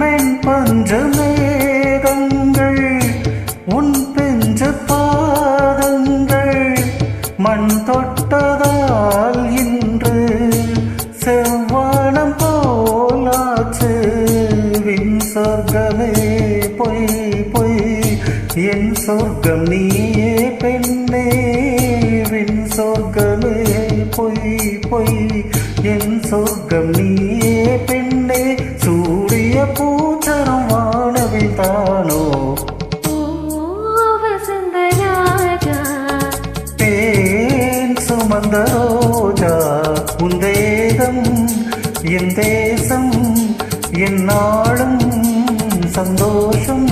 மென் பஞ்ச மேகங்கள் உன் பெஞ்ச பாதங்கள் மண் தொட்டதால் இன்று செவ்வானம் போலாச்சு வின் சொர்க்கமே பொய் பொய் என் சொர்க்கம் நீயே பெண்ணே வின் சொர்க்கமே பொய் பொய் என் சொர்க்கம் நீயே பெண்ணே சூரிய பூச்சரம் வானவில் தானோ தேன் சுமந்த ரோஜா உன் தேகம் என் தேசம் என் நாளும் சந்தோஷம்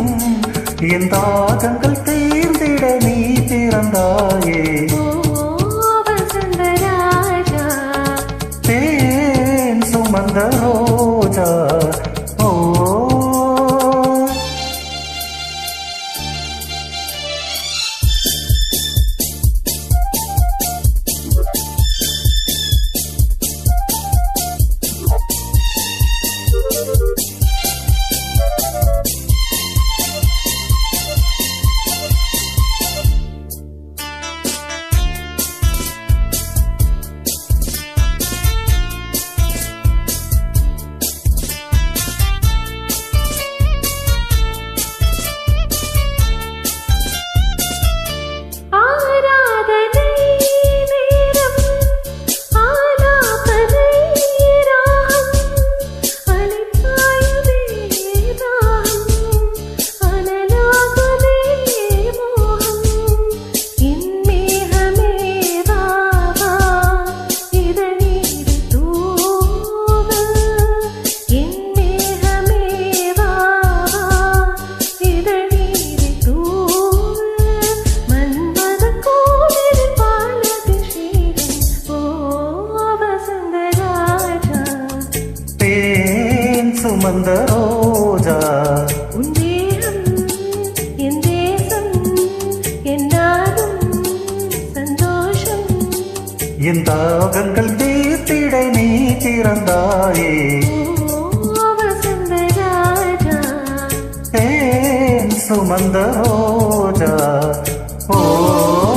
என் தாகங்கள் தீர்ந்திட நீ பிறந்தாயே தேன் சுமந்த ரோஜா சுமந்த ரோஜா உன் தேகம் என் தேசம் என்னாலும் சந்தோஷம் என் தாகங்கள் தீர்த்திட நீ திறந்தாயே வசந்த ராஜா தேன் சுமந்த ரோஜா ஓ